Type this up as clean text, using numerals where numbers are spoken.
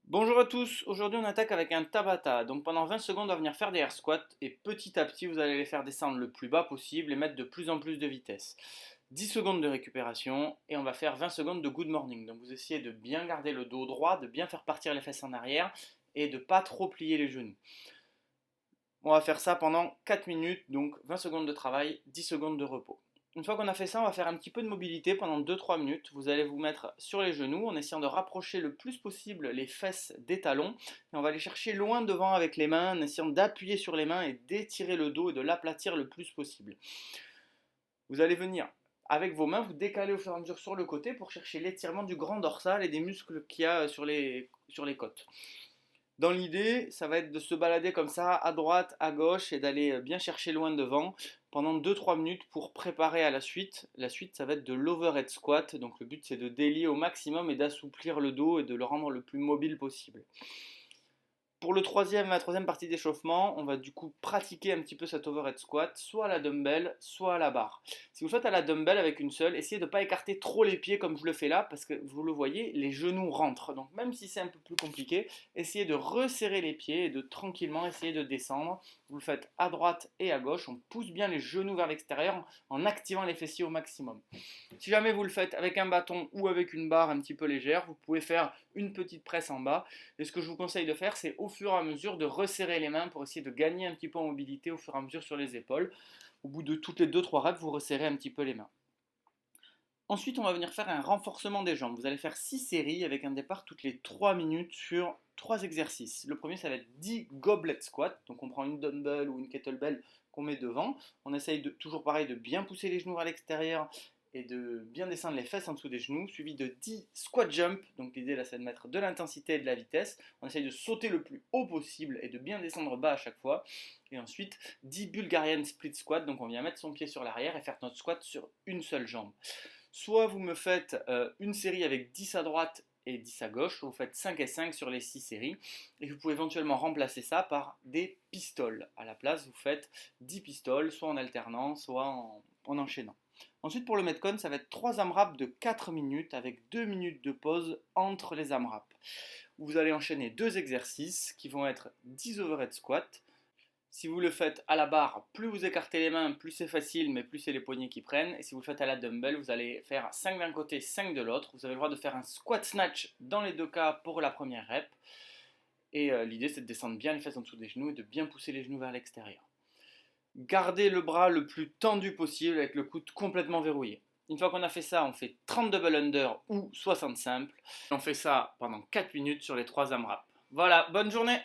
Bonjour à tous, aujourd'hui on attaque avec un Tabata. Donc pendant 20 secondes on va venir faire des air squats et petit à petit vous allez les faire descendre le plus bas possible et mettre de plus en plus de vitesse. 10 secondes de récupération et on va faire 20 secondes de good morning. Donc vous essayez de bien garder le dos droit, de bien faire partir les fesses en arrière et de pas trop plier les genoux. On va faire ça pendant 4 minutes, donc 20 secondes de travail, 10 secondes de repos. Une fois qu'on a fait ça, on va faire un petit peu de mobilité pendant 2-3 minutes. Vous allez vous mettre sur les genoux en essayant de rapprocher le plus possible les fesses des talons. Et on va aller chercher loin devant avec les mains en essayant d'appuyer sur les mains et d'étirer le dos et de l'aplatir le plus possible. Vous allez venir avec vos mains vous décaler au fur et à mesure sur le côté pour chercher l'étirement du grand dorsal et des muscles qu'il y a sur les côtes. Dans l'idée, ça va être de se balader comme ça, à droite, à gauche, et d'aller bien chercher loin devant pendant 2-3 minutes pour préparer à la suite. La suite, ça va être de l'overhead squat. Donc le but, c'est de délier au maximum et d'assouplir le dos et de le rendre le plus mobile possible. Pour la troisième partie d'échauffement, on va du coup pratiquer un petit peu cet overhead squat, soit à la dumbbell, soit à la barre. Si vous faites à la dumbbell avec une seule, essayez de ne pas écarter trop les pieds comme je le fais là, parce que vous le voyez, les genoux rentrent. Donc même si c'est un peu plus compliqué, essayez de resserrer les pieds et de tranquillement essayer de descendre. Vous le faites à droite et à gauche, on pousse bien les genoux vers l'extérieur en activant les fessiers au maximum. Si jamais vous le faites avec un bâton ou avec une barre un petit peu légère, vous pouvez faire une petite presse en bas. Et ce que je vous conseille de faire, c'est au fur et à mesure de resserrer les mains pour essayer de gagner un petit peu en mobilité au fur et à mesure sur les épaules. Au bout de toutes les 2-3 reps, vous resserrez un petit peu les mains. Ensuite, on va venir faire un renforcement des jambes. Vous allez faire 6 séries avec un départ toutes les 3 minutes sur 3 exercices. Le premier, ça va être 10 goblet squats. Donc on prend une dumbbell ou une kettlebell qu'on met devant. On essaye toujours pareil de bien pousser les genoux à l'extérieur et de bien descendre les fesses en dessous des genoux, suivi de 10 squat jump. Donc l'idée là, c'est de mettre de l'intensité et de la vitesse. On essaye de sauter le plus haut possible et de bien descendre bas à chaque fois. Et ensuite, 10 Bulgarian split squat. Donc on vient mettre son pied sur l'arrière et faire notre squat sur une seule jambe. Soit vous me faites une série avec 10 à droite et 10 à gauche, soit vous faites 5 et 5 sur les 6 séries, et vous pouvez éventuellement remplacer ça par des pistoles. À la place, vous faites 10 pistoles, soit en alternant, soit en enchaînant. Ensuite, pour le Metcon, ça va être 3 AMRAP de 4 minutes avec 2 minutes de pause entre les AMRAP. Vous allez enchaîner deux exercices qui vont être 10 overhead squats. Si vous le faites à la barre, plus vous écartez les mains, plus c'est facile, mais plus c'est les poignets qui prennent. Et si vous le faites à la dumbbell, vous allez faire 5 d'un côté, 5 de l'autre. Vous avez le droit de faire un squat snatch dans les deux cas pour la première rep. Et l'idée, c'est de descendre bien les fesses en dessous des genoux et de bien pousser les genoux vers l'extérieur. Gardez le bras le plus tendu possible avec le coude complètement verrouillé. Une fois qu'on a fait ça, on fait 30 double under ou 60 simples. On fait ça pendant 4 minutes sur les 3 AMRAP. Voilà, bonne journée!